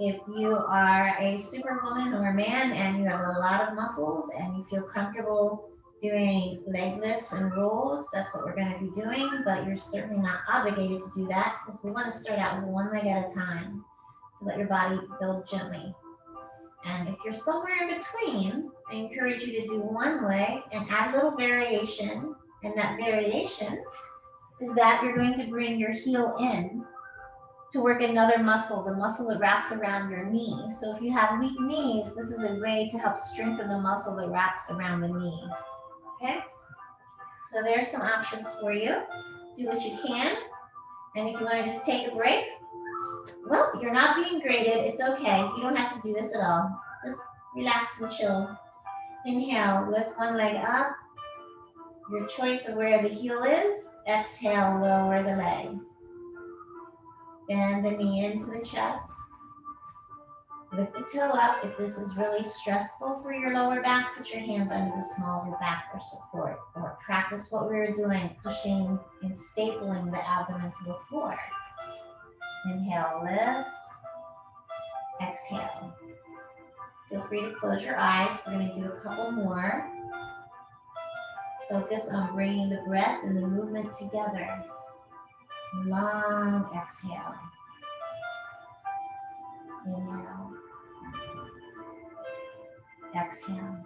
If you are a superwoman or a man and you have a lot of muscles and you feel comfortable doing leg lifts and rolls, that's what we're going to be doing, but you're certainly not obligated to do that because we want to start out with one leg at a time to let your body build gently. And if you're somewhere in between, I encourage you to do one leg and add a little variation. And that variation is that you're going to bring your heel in to work another muscle, the muscle that wraps around your knee. So if you have weak knees, this is a way to help strengthen the muscle that wraps around the knee. Okay? So there's some options for you. Do what you can. And if you want to just take a break, well, you're not being graded. It's okay. You don't have to do this at all. Just relax and chill. Inhale, lift one leg up. Your choice of where the heel is. Exhale, lower the leg. Bend the knee into the chest. Lift the toe up. If this is really stressful for your lower back, put your hands under the small of your back for support. Or practice what we were doing, pushing and stapling the abdomen to the floor. Inhale, lift. Exhale. Feel free to close your eyes. We're going to do a couple more. Focus on bringing the breath and the movement together. Long exhale. Inhale. Exhale.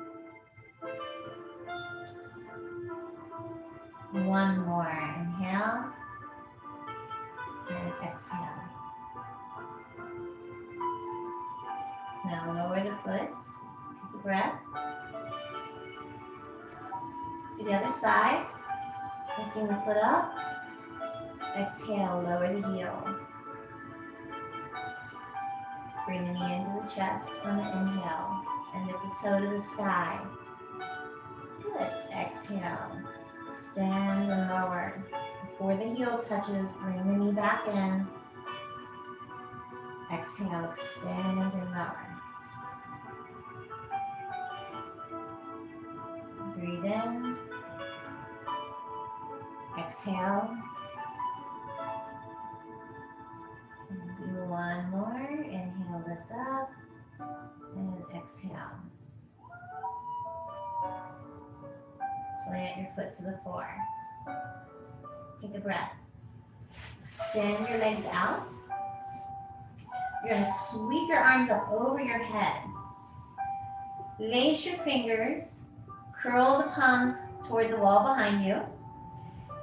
One more. Inhale. And exhale. Now lower the foot. Take a breath. To the other side. Lifting the foot up. Exhale, lower the heel. Bring the knee into the chest on the inhale. And lift the toe to the sky. Good. Exhale. Stand and lower. Before the heel touches, bring the knee back in. Exhale, extend and lower. Breathe in. Exhale. And do one more. Inhale, lift up. And exhale. Plant your foot to the floor. Take a breath. Extend your legs out. You're going to sweep your arms up over your head. Lace your fingers. Curl the palms toward the wall behind you.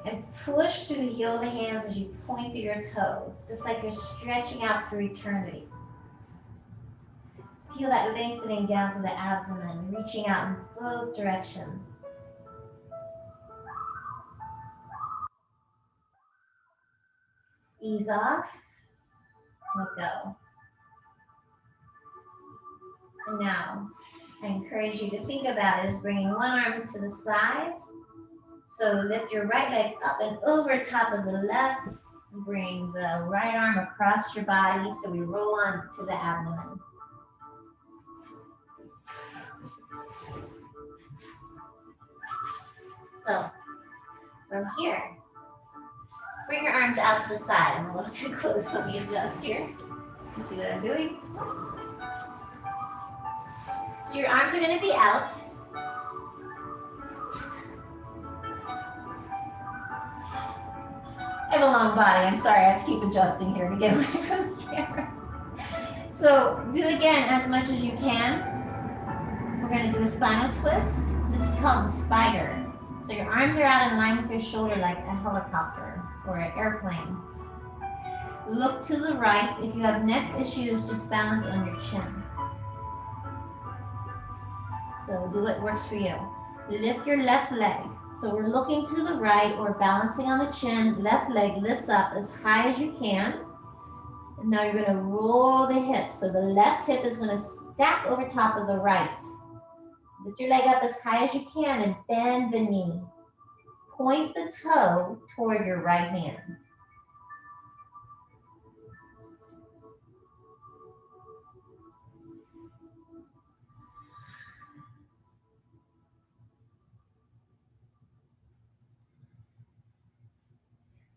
And push through the heel of the hands as you point through your toes, just like you're stretching out through eternity. Feel that lengthening down to the abdomen, reaching out in both directions. Ease off, let go. And now, I encourage you to think about it as bringing one arm to the side. So lift your right leg up and over top of the left. Bring the right arm across your body so we roll on to the abdomen. So from here, bring your arms out to the side. I'm a little too close, let me adjust here. You see what I'm doing? So your arms are going to be out. I have a long body. I'm sorry, I have to keep adjusting here to get away from the camera. So do again as much as you can. We're going to do a spinal twist. This is called the spider. So your arms are out in line with your shoulder like a helicopter or an airplane. Look to the right. If you have neck issues, just balance on your chin. So do what works for you. Lift your left leg. So we're looking to the right or balancing on the chin. Left leg lifts up as high as you can. And now you're going to roll the hip. So the left hip is going to stack over top of the right. Lift your leg up as high as you can and bend the knee. Point the toe toward your right hand.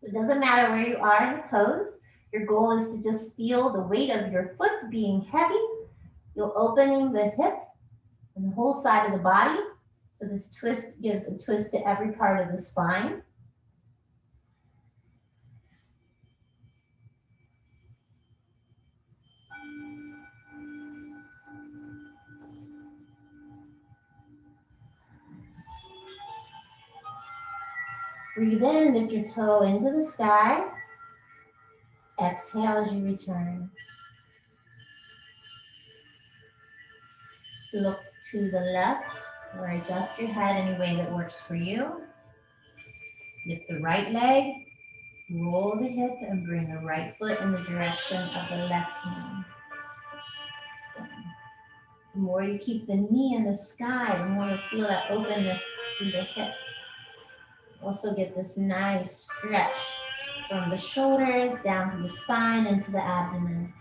It doesn't matter where you are in the pose. Your goal is to just feel the weight of your foot being heavy. You're opening the hip and the whole side of the body. So this twist gives a twist to every part of the spine. Breathe in, lift your toe into the sky. Exhale as you return. Look to the left or adjust your head any way that works for you. Lift the right leg, roll the hip, and bring the right foot in the direction of the left hand. The more you keep the knee in the sky, the more you feel that openness through the hip. Also get this nice stretch from the shoulders down to the spine into the abdomen.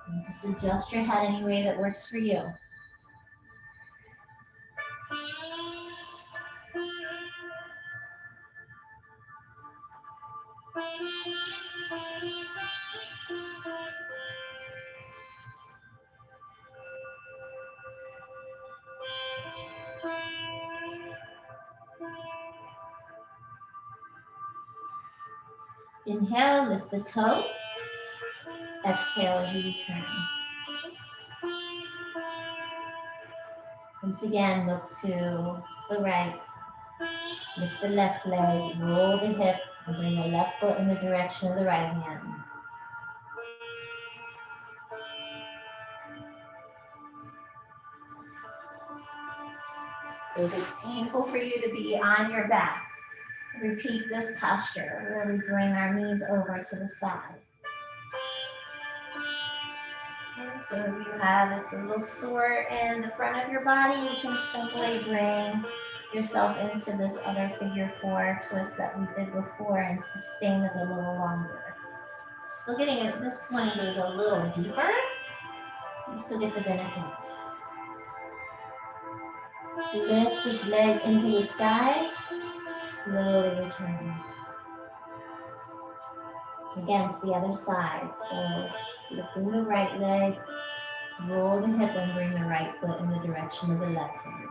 And just adjust your head any way that works for you. Inhale, lift the toe. Exhale as you return. Once again, look to the right. Lift the left leg, roll the hip, and bring the left foot in the direction of the right hand. So if it's painful for you to be on your back, repeat this posture where we bring our knees over to the side. And so if you have it's a little sore in the front of your body, you can simply bring yourself into this other figure 4 twist that we did before and sustain it a little longer. Still getting it, this one goes a little deeper. You still get the benefits. Lift the leg into the sky, slowly return. Again to the other side. So lifting the right leg, roll the hip and bring the right foot in the direction of the left hand.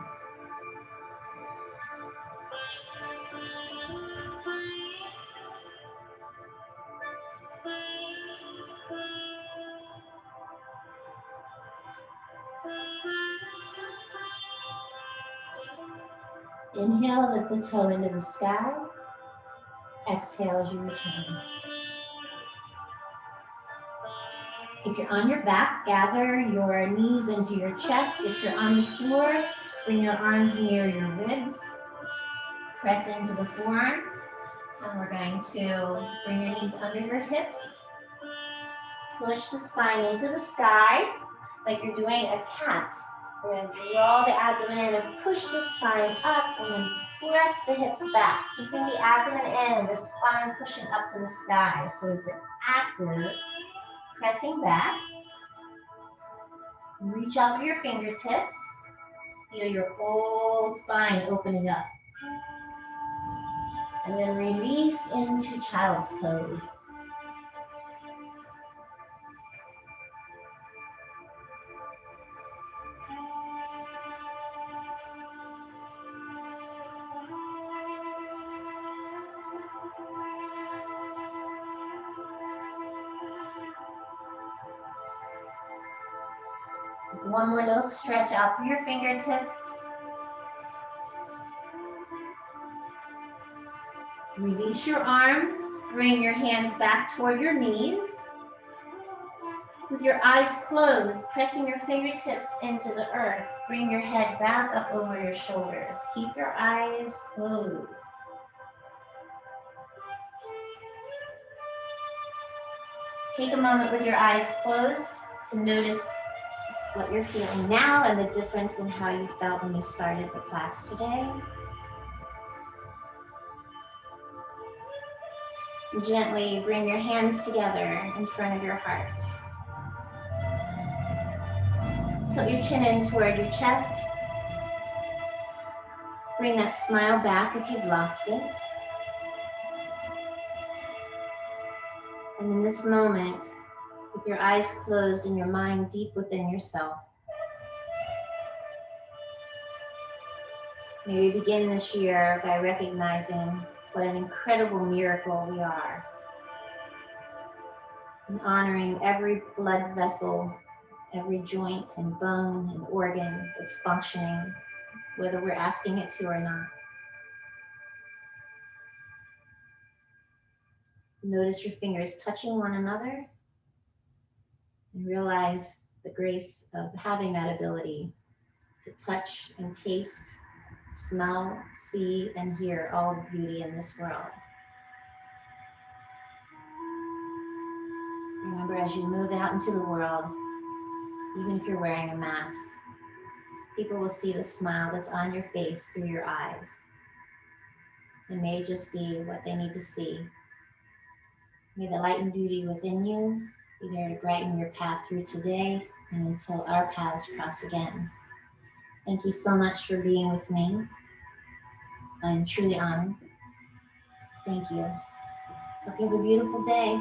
Inhale, lift the toe into the sky. Exhale as you return. If you're on your back, gather your knees into your chest. If you're on the floor, bring your arms near your ribs. Press into the forearms. And we're going to bring your knees under your hips. Push the spine into the sky like you're doing a cat. We're going to draw the abdomen in and push the spine up and then press the hips back, keeping the abdomen in and the spine pushing up to the sky. So it's an active pressing back. Reach out with your fingertips. Feel your whole spine opening up. And then release into child's pose. One more little stretch out through your fingertips. Release your arms. Bring your hands back toward your knees. With your eyes closed, pressing your fingertips into the earth. Bring your head back up over your shoulders. Keep your eyes closed. Take a moment with your eyes closed to notice what you're feeling now and the difference in how you felt when you started the class today. Gently bring your hands together in front of your heart. Tilt your chin in toward your chest. Bring that smile back if you've lost it. And in this moment, with your eyes closed and your mind deep within yourself, may we begin this year by recognizing what an incredible miracle we are, and honoring every blood vessel, every joint and bone and organ that's functioning, whether we're asking it to or not. Notice your fingers touching one another and realize the grace of having that ability to touch and taste, smell, see, and hear all the beauty in this world. Remember, as you move out into the world, even if you're wearing a mask, people will see the smile that's on your face through your eyes. It may just be what they need to see. May the light and beauty within you be there to brighten your path through today and until our paths cross again. Thank you so much for being with me. I'm truly honored. Thank you. Hope you have a beautiful day.